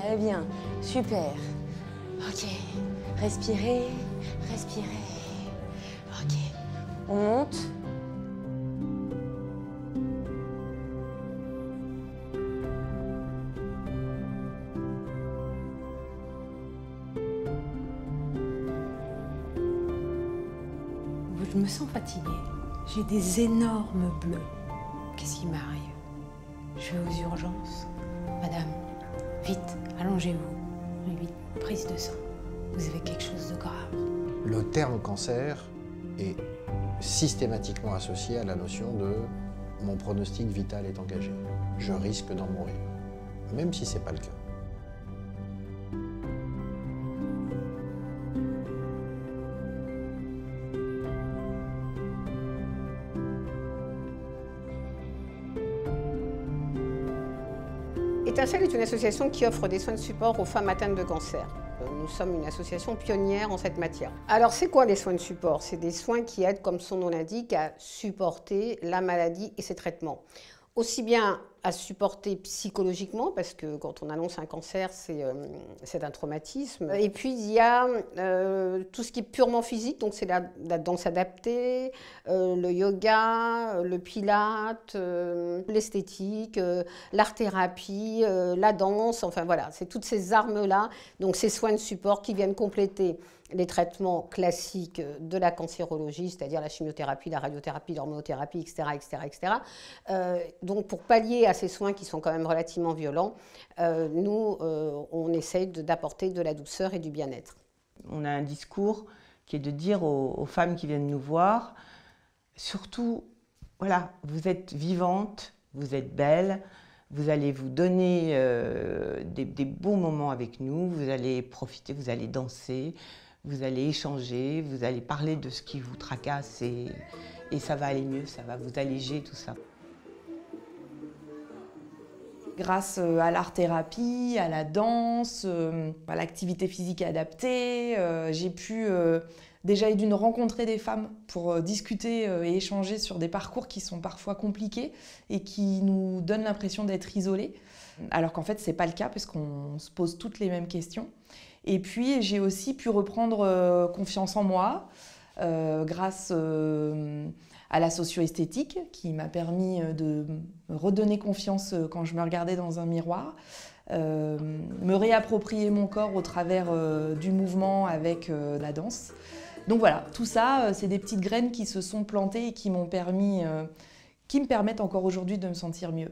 Très bien, super. Ok, respirez, respirez. Ok, on monte. Je me sens fatiguée. J'ai des énormes bleus. Qu'est-ce qui m'arrive? Je vais aux urgences. Madame, vite, allongez-vous. Vite, prise de sang. Vous avez quelque chose de grave. Le terme cancer est systématiquement associé à la notion de mon pronostic vital est engagé. Je risque d'en mourir, même si ce n'est pas le cas. Étincelle est une association qui offre des soins de support aux femmes atteintes de cancer. Nous sommes une association pionnière en cette matière. Alors, c'est quoi les soins de support? C'est des soins qui aident, comme son nom l'indique, à supporter la maladie et ses traitements. Aussi bien à supporter psychologiquement, parce que quand on annonce un cancer, c'est un traumatisme. Et puis, il y a tout ce qui est purement physique, donc c'est la danse adaptée, le yoga, le pilate, l'esthétique, l'art-thérapie, la danse, enfin voilà, c'est toutes ces armes-là, donc ces soins de support qui viennent compléter les traitements classiques de la cancérologie, c'est-à-dire la chimiothérapie, la radiothérapie, l'hormonothérapie, etc., etc., etc. Donc pour pallier à ces soins qui sont quand même relativement violents, nous, on essaye d'apporter de la douceur et du bien-être. On a un discours qui est de dire aux femmes qui viennent nous voir, surtout, voilà, vous êtes vivantes, vous êtes belles, vous allez vous donner des beaux moments avec nous, vous allez profiter, vous allez danser, vous allez échanger, vous allez parler de ce qui vous tracasse et ça va aller mieux, ça va vous alléger, tout ça. Grâce à l'art-thérapie, à la danse, à l'activité physique adaptée, j'ai pu déjà et d'une rencontrer des femmes pour discuter et échanger sur des parcours qui sont parfois compliqués et qui nous donnent l'impression d'être isolés, alors qu'en fait, ce n'est pas le cas parce qu'on se pose toutes les mêmes questions. Et puis, j'ai aussi pu reprendre confiance en moi grâce à la socio-esthétique qui m'a permis de me redonner confiance quand je me regardais dans un miroir, me réapproprier mon corps au travers du mouvement avec la danse. Donc voilà, tout ça, c'est des petites graines qui se sont plantées et qui m'ont permis, qui me permettent encore aujourd'hui de me sentir mieux.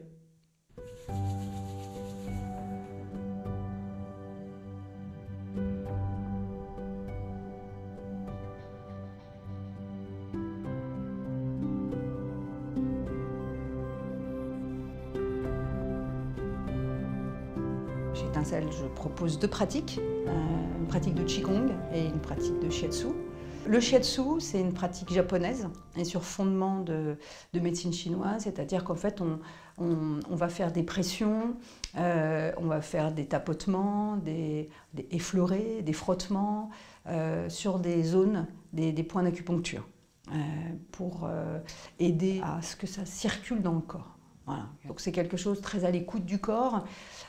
Chez Étincelle, je propose deux pratiques, une pratique de Qigong et une pratique de Shiatsu. Le Shiatsu, c'est une pratique japonaise et sur fondement de médecine chinoise, c'est-à-dire qu'en fait, on va faire des pressions, on va faire des tapotements, des effleurés, des frottements sur des zones, des points d'acupuncture pour aider à ce que ça circule dans le corps. Voilà. Donc c'est quelque chose de très à l'écoute du corps.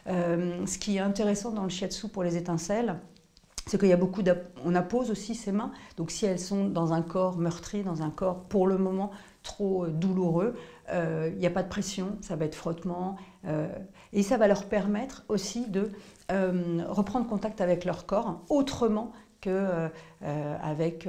Ce qui est intéressant dans le shiatsu pour les étincelles, c'est qu'il y a beaucoup on appose aussi ses mains. Donc si elles sont dans un corps meurtri, dans un corps pour le moment trop douloureux, il n'y a pas de pression, ça va être frottement. Et ça va leur permettre aussi de reprendre contact avec leur corps autrement qu'avec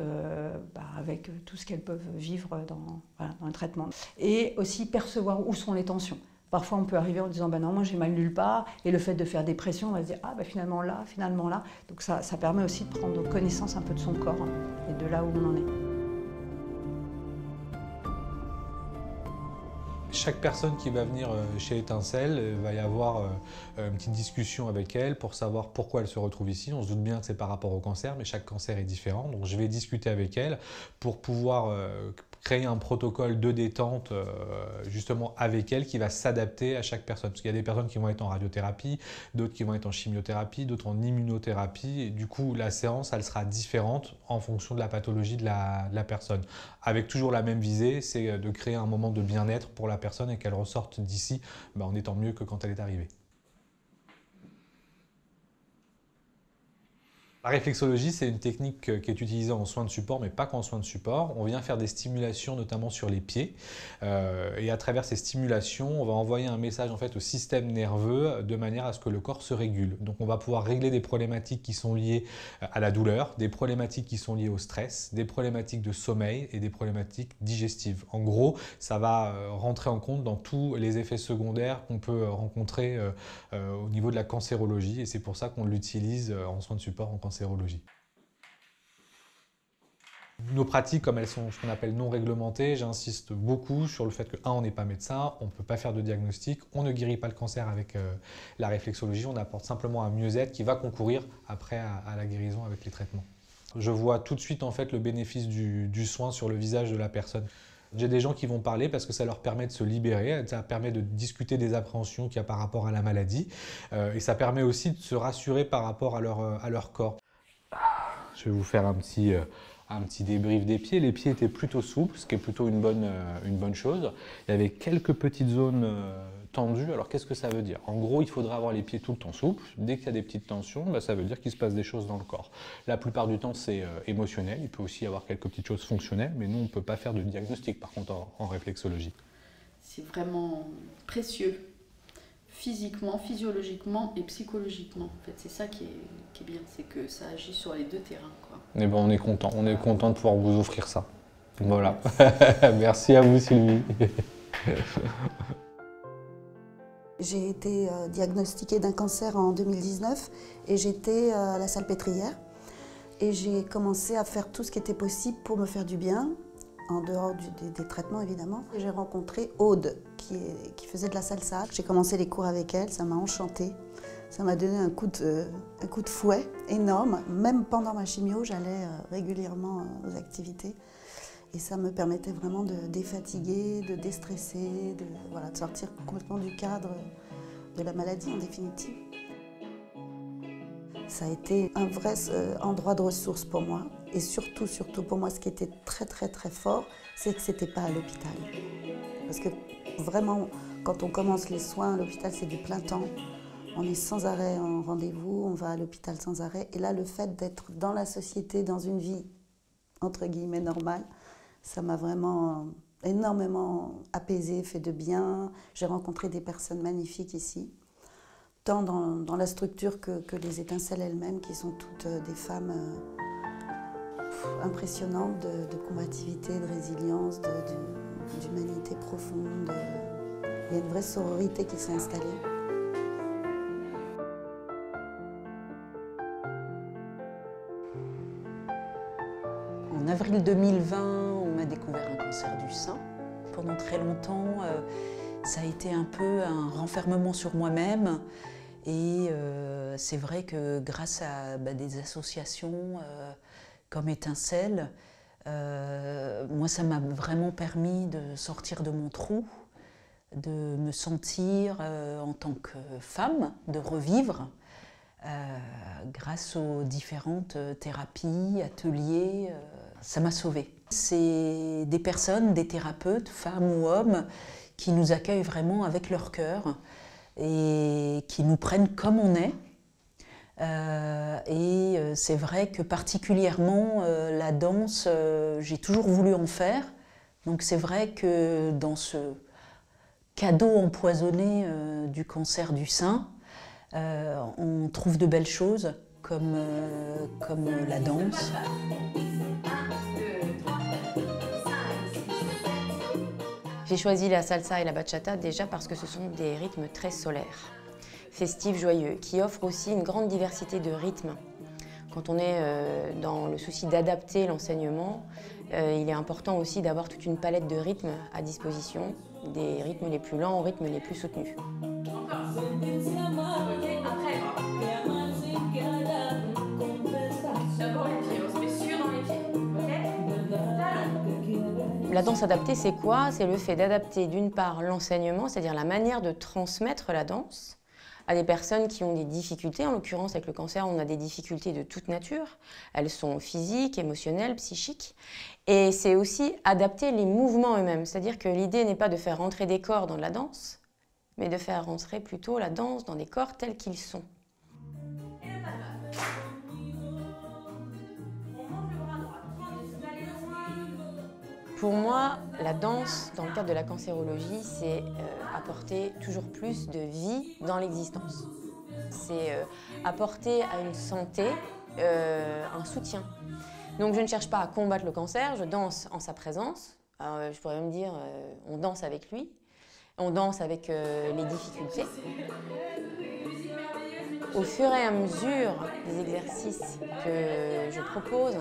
avec tout ce qu'elles peuvent vivre dans le traitement. Et aussi percevoir où sont les tensions. Parfois, on peut arriver en disant « non, moi j'ai mal nulle part » et le fait de faire des pressions, on va se dire « ah, finalement là, finalement là ». Donc ça permet aussi de prendre connaissance un peu de son corps et de là où on en est. Chaque personne qui va venir chez Étincelle, il va y avoir une petite discussion avec elle pour savoir pourquoi elle se retrouve ici. On se doute bien que c'est par rapport au cancer, mais chaque cancer est différent. Donc je vais discuter avec elle pour pouvoir créer un protocole de détente justement avec elle qui va s'adapter à chaque personne. Parce qu'il y a des personnes qui vont être en radiothérapie, d'autres qui vont être en chimiothérapie, d'autres en immunothérapie. Et du coup, la séance, elle sera différente en fonction de la pathologie de la personne. Avec toujours la même visée, c'est de créer un moment de bien-être pour la personne et qu'elle ressorte d'ici en étant mieux que quand elle est arrivée. La réflexologie, c'est une technique qui est utilisée en soins de support, mais pas qu'en soins de support. On vient faire des stimulations, notamment sur les pieds. Et à travers ces stimulations, on va envoyer un message en fait, au système nerveux de manière à ce que le corps se régule. Donc on va pouvoir régler des problématiques qui sont liées à la douleur, des problématiques qui sont liées au stress, des problématiques de sommeil et des problématiques digestives. En gros, ça va rentrer en compte dans tous les effets secondaires qu'on peut rencontrer au niveau de la cancérologie. Et c'est pour ça qu'on l'utilise en soins de support en cancérologie. Nos pratiques, comme elles sont ce qu'on appelle non réglementées, j'insiste beaucoup sur le fait que, on n'est pas médecin, on ne peut pas faire de diagnostic, on ne guérit pas le cancer avec la réflexologie, on apporte simplement un mieux-être qui va concourir après à la guérison avec les traitements. Je vois tout de suite en fait, le bénéfice du soin sur le visage de la personne. J'ai des gens qui vont parler parce que ça leur permet de se libérer, ça permet de discuter des appréhensions qu'il y a par rapport à la maladie et ça permet aussi de se rassurer par rapport à leur corps. Je vais vous faire un petit débrief des pieds. Les pieds étaient plutôt souples, ce qui est plutôt une bonne chose. Il y avait quelques petites zones tendues. Alors qu'est-ce que ça veut dire? En gros, il faudrait avoir les pieds tout le temps souples. Dès qu'il y a des petites tensions, ça veut dire qu'il se passe des choses dans le corps. La plupart du temps, c'est émotionnel. Il peut aussi y avoir quelques petites choses fonctionnelles, mais nous, on ne peut pas faire de diagnostic, par contre, en réflexologie. C'est vraiment précieux. Physiquement, physiologiquement et psychologiquement. En fait, c'est ça qui est bien, c'est que ça agit sur les deux terrains, quoi. Et on est content de pouvoir vous offrir ça. Voilà. Merci à vous, Sylvie. J'ai été diagnostiquée d'un cancer en 2019 et j'étais à la Salpêtrière. Et j'ai commencé à faire tout ce qui était possible pour me faire du bien, en dehors des traitements évidemment. J'ai rencontré Aude qui faisait de la salsa. J'ai commencé les cours avec elle, ça m'a enchantée. Ça m'a donné un coup de fouet énorme. Même pendant ma chimio, j'allais régulièrement aux activités. Et ça me permettait vraiment de défatiguer, de déstresser, de sortir complètement du cadre de la maladie en définitive. Ça a été un vrai endroit de ressources pour moi. Et surtout pour moi, ce qui était très fort, c'est que ce n'était pas à l'hôpital. Parce que vraiment, quand on commence les soins à l'hôpital, c'est du plein temps. On est sans arrêt en rendez-vous, on va à l'hôpital sans arrêt. Et là, le fait d'être dans la société, dans une vie, entre guillemets, normale, ça m'a vraiment énormément apaisée, fait de bien. J'ai rencontré des personnes magnifiques ici, tant dans la structure que les étincelles elles-mêmes, qui sont toutes des femmes impressionnantes de combativité, de résilience, d'humanité profonde. Il y a une vraie sororité qui s'est installée. En avril 2020, on m'a découvert un cancer du sein. Pendant très longtemps, ça a été un peu un renfermement sur moi-même. Et c'est vrai que grâce à des associations comme Étincelle, moi ça m'a vraiment permis de sortir de mon trou, de me sentir en tant que femme, de revivre grâce aux différentes thérapies, ateliers. Ça m'a sauvée. C'est des personnes, des thérapeutes, femmes ou hommes, qui nous accueillent vraiment avec leur cœur et qui nous prennent comme on est. Et c'est vrai que particulièrement la danse, j'ai toujours voulu en faire. Donc c'est vrai que dans ce cadeau empoisonné du cancer du sein, on trouve de belles choses comme la danse. J'ai choisi la salsa et la bachata déjà parce que ce sont des rythmes très solaires, festifs, joyeux, qui offrent aussi une grande diversité de rythmes. Quand on est dans le souci d'adapter l'enseignement, il est important aussi d'avoir toute une palette de rythmes à disposition, des rythmes les plus lents aux rythmes les plus soutenus. La danse adaptée, c'est quoi? C'est le fait d'adapter d'une part l'enseignement, c'est-à-dire la manière de transmettre la danse, à des personnes qui ont des difficultés. En l'occurrence, avec le cancer, on a des difficultés de toute nature. Elles sont physiques, émotionnelles, psychiques. Et c'est aussi adapter les mouvements eux-mêmes. C'est-à-dire que l'idée n'est pas de faire rentrer des corps dans la danse, mais de faire rentrer plutôt la danse dans des corps tels qu'ils sont. Pour moi, la danse, dans le cadre de la cancérologie, c'est apporter toujours plus de vie dans l'existence. C'est apporter à une santé un soutien. Donc je ne cherche pas à combattre le cancer, je danse en sa présence. Alors, je pourrais même dire, on danse avec lui, on danse avec les difficultés. Au fur et à mesure des exercices que je propose,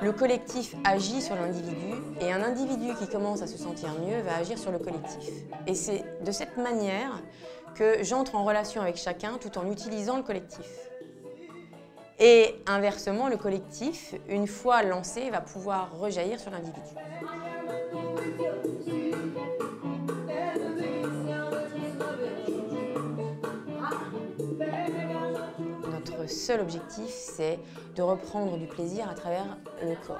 le collectif agit sur l'individu et un individu qui commence à se sentir mieux va agir sur le collectif. Et c'est de cette manière que j'entre en relation avec chacun tout en utilisant le collectif. Et inversement, le collectif, une fois lancé, va pouvoir rejaillir sur l'individu. Notre seul objectif, c'est de reprendre du plaisir à travers le corps.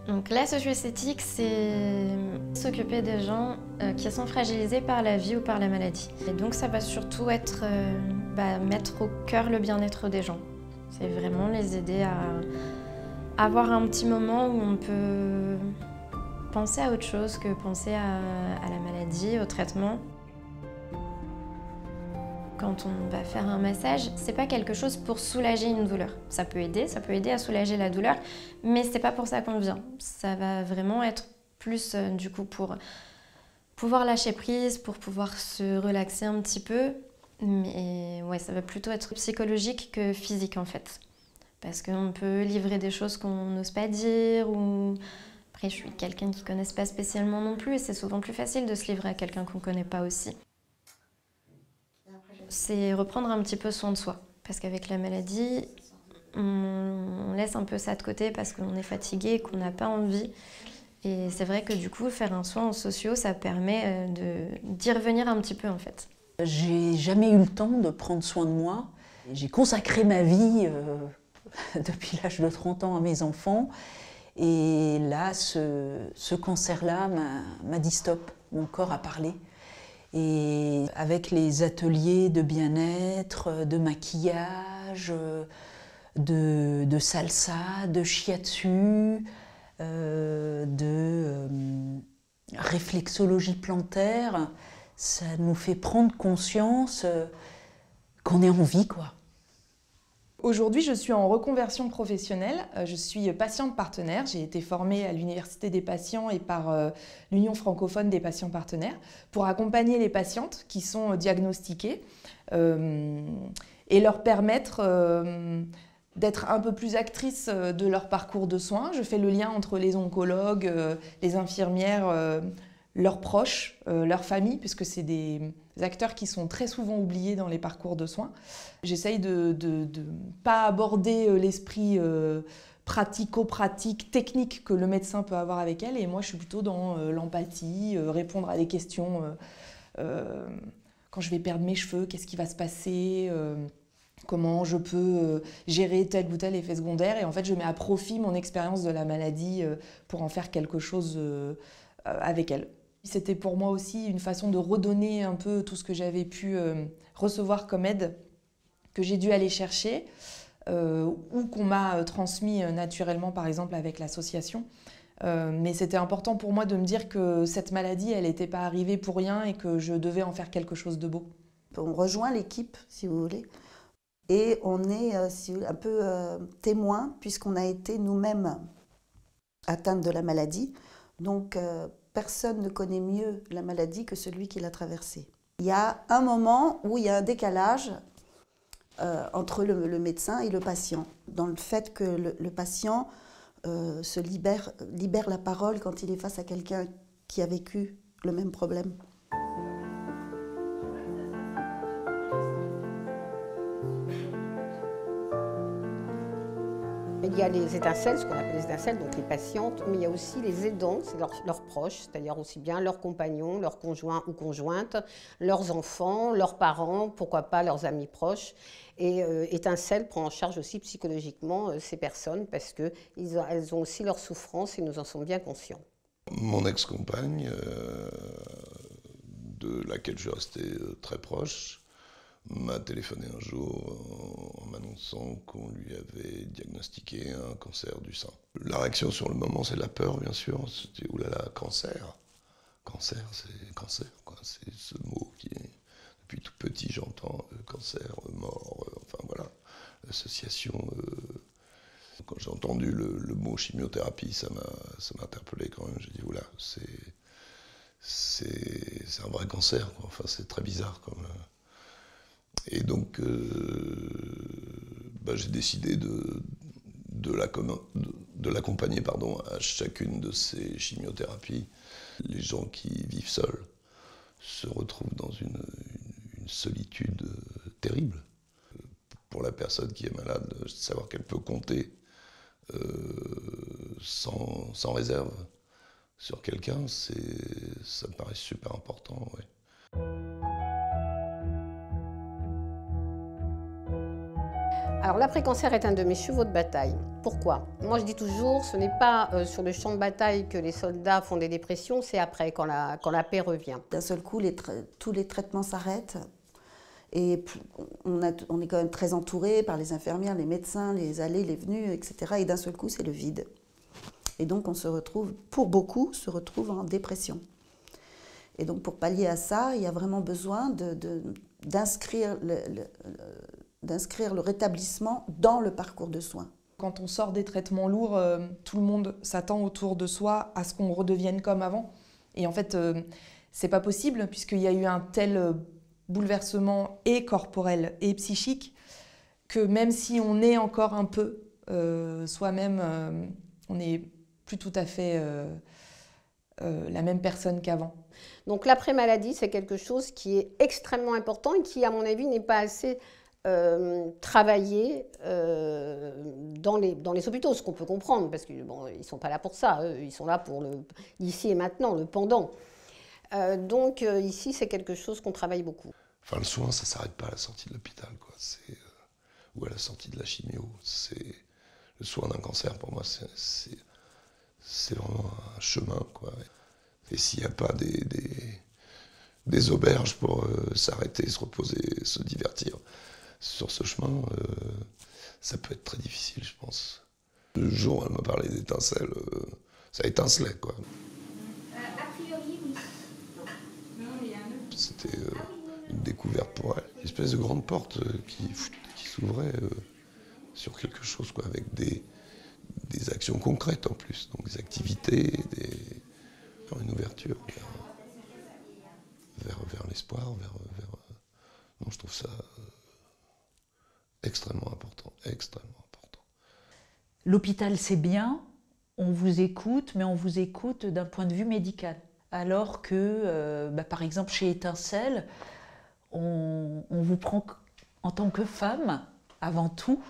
Donc la socio-esthétique, c'est s'occuper des gens qui sont fragilisés par la vie ou par la maladie. Et donc ça va surtout être mettre au cœur le bien-être des gens. C'est vraiment les aider à avoir un petit moment où on peut penser à autre chose que penser à la maladie, au traitement. Quand on va faire un massage, c'est pas quelque chose pour soulager une douleur. Ça peut aider à soulager la douleur, mais c'est pas pour ça qu'on vient. Ça va vraiment être plus du coup pour pouvoir lâcher prise, pour pouvoir se relaxer un petit peu. Mais ouais, ça va plutôt être psychologique que physique en fait. Parce qu'on peut livrer des choses qu'on n'ose pas dire ou... Après, je suis quelqu'un qui ne connaisse pas spécialement non plus et c'est souvent plus facile de se livrer à quelqu'un qu'on ne connaît pas aussi. C'est reprendre un petit peu soin de soi. Parce qu'avec la maladie, on laisse un peu ça de côté parce qu'on est fatigué et qu'on n'a pas envie. Et c'est vrai que du coup, faire un soin en socio, ça permet d'y revenir un petit peu en fait. J'ai jamais eu le temps de prendre soin de moi. J'ai consacré ma vie depuis l'âge de 30 ans à mes enfants. Et là, ce cancer-là m'a dit stop. Mon corps a parlé. Et avec les ateliers de bien-être, de maquillage, de salsa, de shiatsu, de réflexologie plantaire, ça nous fait prendre conscience qu'on est en vie, quoi. Aujourd'hui, je suis en reconversion professionnelle. Je suis patiente partenaire. J'ai été formée à l'Université des patients et par l'Union francophone des patients partenaires pour accompagner les patientes qui sont diagnostiquées et leur permettre d'être un peu plus actrices de leur parcours de soins. Je fais le lien entre les oncologues, les infirmières, leurs proches, leurs familles, puisque c'est des acteurs qui sont très souvent oubliés dans les parcours de soins. J'essaye de pas aborder l'esprit pratico-pratique, technique que le médecin peut avoir avec elle, et moi je suis plutôt dans l'empathie, répondre à des questions. Quand je vais perdre mes cheveux, qu'est-ce qui va se passer, comment je peux gérer tel ou tel effet secondaire, et en fait je mets à profit mon expérience de la maladie pour en faire quelque chose avec elle. C'était pour moi aussi une façon de redonner un peu tout ce que j'avais pu recevoir comme aide, que j'ai dû aller chercher, ou qu'on m'a transmis naturellement, par exemple avec l'association. Mais c'était important pour moi de me dire que cette maladie, elle n'était pas arrivée pour rien et que je devais en faire quelque chose de beau. On rejoint l'équipe, si vous voulez, et on est un peu témoin, puisqu'on a été nous-mêmes atteintes de la maladie. Donc, personne ne connaît mieux la maladie que celui qui l'a traversée. Il y a un moment où il y a un décalage entre le médecin et le patient, dans le fait que le patient se libère la parole quand il est face à quelqu'un qui a vécu le même problème. Il y a les étincelles, ce qu'on appelle les étincelles, donc les patientes, mais il y a aussi les aidants, c'est leurs proches, c'est-à-dire aussi bien leurs compagnons, leurs conjoints ou conjointes, leurs enfants, leurs parents, pourquoi pas leurs amis proches. Et Étincelle prend en charge aussi psychologiquement ces personnes parce qu'elles ont aussi leurs souffrances et nous en sommes bien conscients. Mon ex-compagne, de laquelle je suis resté très proche, m'a téléphoné un jour en m'annonçant qu'on lui avait diagnostiqué un cancer du sein. La réaction sur le moment, c'est la peur, bien sûr. C'était « oulala, cancer ». Cancer, c'est cancer, quoi. C'est ce mot qui est... Depuis tout petit, j'entends cancer, mort, enfin voilà, l'association. Quand j'ai entendu le mot chimiothérapie, ça m'a interpellé quand même. J'ai dit, oula, c'est un vrai cancer, quoi. Enfin, c'est très bizarre. Et donc, j'ai décidé de l'accompagner à chacune de ces chimiothérapies. Les gens qui vivent seuls se retrouvent dans une solitude terrible. Pour la personne qui est malade, savoir qu'elle peut compter sans réserve sur quelqu'un, ça me paraît super important. Ouais. Alors l'après-cancer est un de mes chevaux de bataille. Pourquoi? Moi je dis toujours, ce n'est pas sur le champ de bataille que les soldats font des dépressions, c'est après, quand la paix revient. D'un seul coup, tous les traitements s'arrêtent. Et on est quand même très entouré par les infirmières, les médecins, les allées, les venues, etc. Et d'un seul coup, c'est le vide. Et donc on se retrouve, pour beaucoup, se retrouve en dépression. Et donc pour pallier à ça, il y a vraiment besoin d'inscrire le rétablissement dans le parcours de soins. Quand on sort des traitements lourds, tout le monde s'attend autour de soi à ce qu'on redevienne comme avant. Et en fait, c'est pas possible puisqu'il y a eu un tel bouleversement et corporel et psychique que même si on est encore un peu soi-même, on n'est plus tout à fait la même personne qu'avant. Donc l'après-maladie, c'est quelque chose qui est extrêmement important et qui, à mon avis, n'est pas assez travaillé dans les hôpitaux, ce qu'on peut comprendre, parce qu'ils ne sont pas là pour ça, eux, ils sont là pour l'ici et maintenant, le pendant. Donc ici, c'est quelque chose qu'on travaille beaucoup. Enfin, le soin, ça ne s'arrête pas à la sortie de l'hôpital, quoi. Ou à la sortie de la chimio. Le soin d'un cancer, pour moi, c'est vraiment un chemin, quoi. Et s'il n'y a pas des auberges pour s'arrêter, se reposer, se divertir sur ce chemin, ça peut être très difficile, je pense. Le jour où elle m'a parlé d'étincelles, ça étincelait, quoi. A priori, oui. C'était une découverte pour elle. Une espèce de grande porte qui s'ouvrait sur quelque chose, quoi, avec des actions concrètes en plus, donc des activités, une ouverture vers l'espoir, non, je trouve ça extrêmement important, extrêmement important. L'hôpital, c'est bien, on vous écoute, mais on vous écoute d'un point de vue médical. Alors que, par exemple, chez Étincelle, on vous prend en tant que femme, avant tout,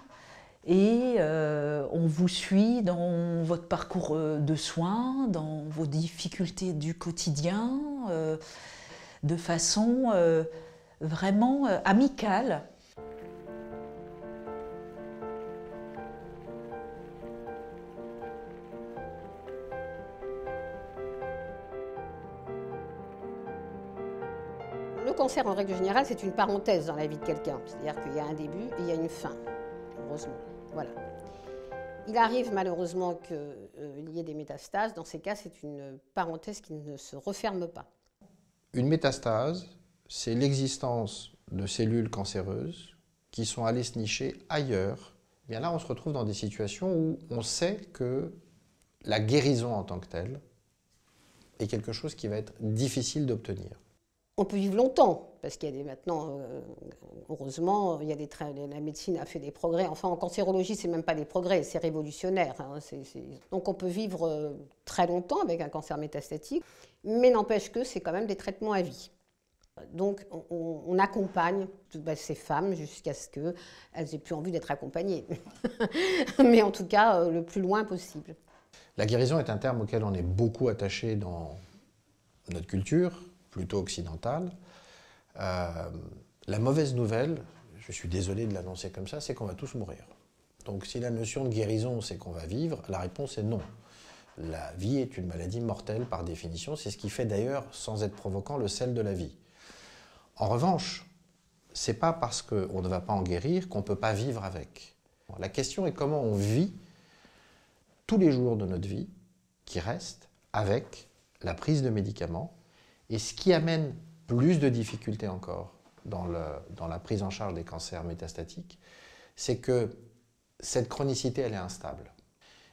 et on vous suit dans votre parcours de soins, dans vos difficultés du quotidien, de façon vraiment amicale. Le cancer, en règle générale, c'est une parenthèse dans la vie de quelqu'un. C'est-à-dire qu'il y a un début et il y a une fin, heureusement. Voilà. Il arrive malheureusement qu'il y ait des métastases. Dans ces cas, c'est une parenthèse qui ne se referme pas. Une métastase, c'est l'existence de cellules cancéreuses qui sont allées se nicher ailleurs. Bien là, on se retrouve dans des situations où on sait que la guérison en tant que telle est quelque chose qui va être difficile d'obtenir. On peut vivre longtemps, parce qu'il y a maintenant, heureusement, la médecine a fait des progrès. Enfin, en cancérologie, c'est même pas des progrès, c'est révolutionnaire. Hein. Donc on peut vivre très longtemps avec un cancer métastatique, mais n'empêche que c'est quand même des traitements à vie. Donc on accompagne ces femmes jusqu'à ce qu'elles aient plus envie d'être accompagnées. Mais en tout cas, le plus loin possible. La guérison est un terme auquel on est beaucoup attaché dans notre culture, plutôt occidentale. La mauvaise nouvelle, je suis désolé de l'annoncer comme ça, c'est qu'on va tous mourir. Donc si la notion de guérison, c'est qu'on va vivre, la réponse est non. La vie est une maladie mortelle par définition. C'est ce qui fait d'ailleurs, sans être provoquant, le sel de la vie. En revanche, c'est pas parce qu'on ne va pas en guérir qu'on ne peut pas vivre avec. La question est comment on vit tous les jours de notre vie qui restent avec la prise de médicaments, et ce qui amène plus de difficultés encore dans la prise en charge des cancers métastatiques, c'est que cette chronicité, elle est instable.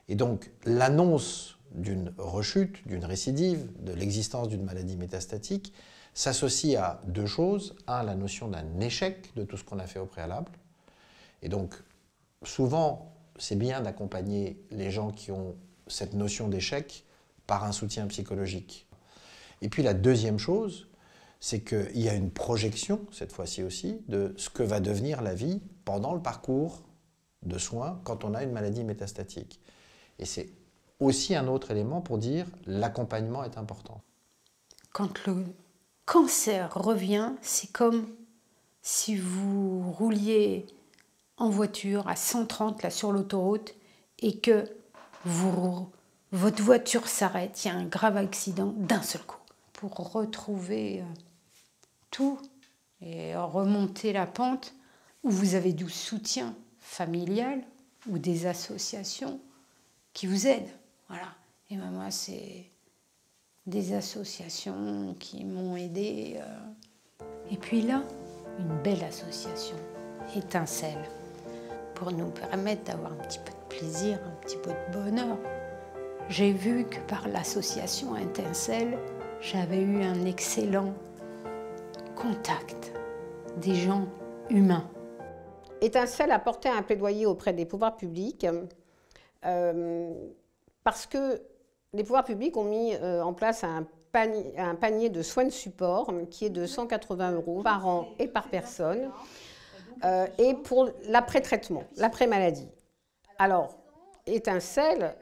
Et donc, l'annonce d'une rechute, d'une récidive, de l'existence d'une maladie métastatique, s'associe à deux choses. Un, la notion d'un échec de tout ce qu'on a fait au préalable. Et donc, souvent, c'est bien d'accompagner les gens qui ont cette notion d'échec par un soutien psychologique. Et puis la deuxième chose, c'est qu'il y a une projection, cette fois-ci aussi, de ce que va devenir la vie pendant le parcours de soins quand on a une maladie métastatique. Et c'est aussi un autre élément pour dire l'accompagnement est important. Quand le cancer revient, c'est comme si vous rouliez en voiture à 130 là, sur l'autoroute et que votre voiture s'arrête, il y a un grave accident d'un seul coup. Pour retrouver tout et remonter la pente, où vous avez du soutien familial ou des associations qui vous aident. Voilà. Et ben moi, c'est des associations qui m'ont aidée. Et puis là, une belle association, Étincelle, pour nous permettre d'avoir un petit peu de plaisir, un petit peu de bonheur. J'ai vu que par l'association Étincelle, j'avais eu un excellent contact des gens humains. Étincelle a porté un plaidoyer auprès des pouvoirs publics parce que les pouvoirs publics ont mis en place un panier de soins de support qui est de 180 € par an et par personne et pour l'après-traitement, l'après-maladie. Alors, Étincelle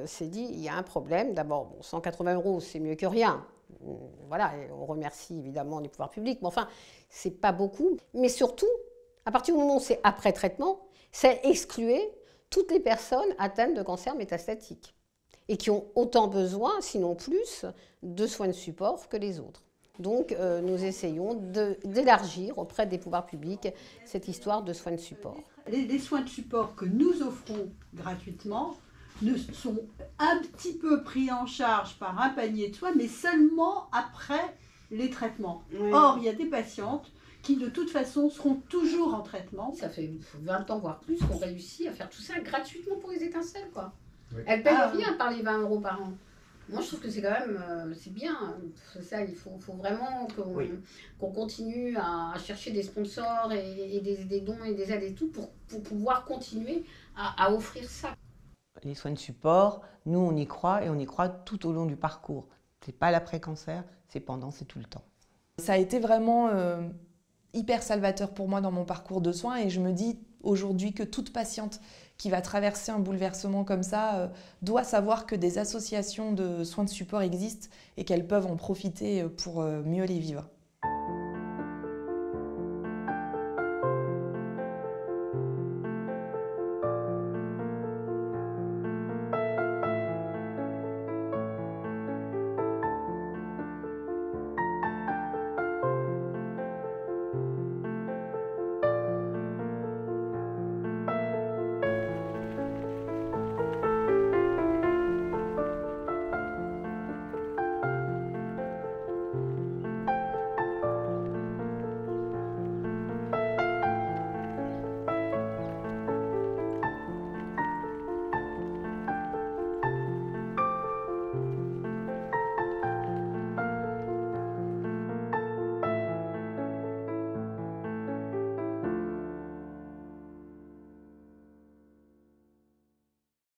s'est dit, il y a un problème. D'abord, bon, 180 €, c'est mieux que rien. Voilà, et on remercie évidemment les pouvoirs publics, mais enfin, c'est pas beaucoup. Mais surtout, à partir du moment où c'est après-traitement, c'est excluer toutes les personnes atteintes de cancer métastatique et qui ont autant besoin, sinon plus, de soins de support que les autres. Donc, nous essayons d'élargir auprès des pouvoirs publics cette histoire de soins de support. Les soins de support que nous offrons gratuitement sont un petit peu pris en charge par un panier de soins, mais seulement après les traitements. Oui. Or, il y a des patientes qui, de toute façon, seront toujours en traitement. Ça fait 20 ans, voire plus, qu'on réussit à faire tout ça gratuitement pour les Étincelles, quoi. Oui. Elles ne payent rien par les 20 € par an. Moi, je trouve que c'est quand même, c'est bien. Ça, il faut vraiment qu'on continue à chercher des sponsors et des dons et des aides et tout pour pouvoir continuer à offrir ça. Les soins de support, nous, on y croit et on y croit tout au long du parcours. C'est pas l'après-cancer, c'est pendant, c'est tout le temps. Ça a été vraiment hyper salvateur pour moi dans mon parcours de soins et je me dis aujourd'hui que toute patiente qui va traverser un bouleversement comme ça doit savoir que des associations de soins de support existent et qu'elles peuvent en profiter pour mieux les vivre.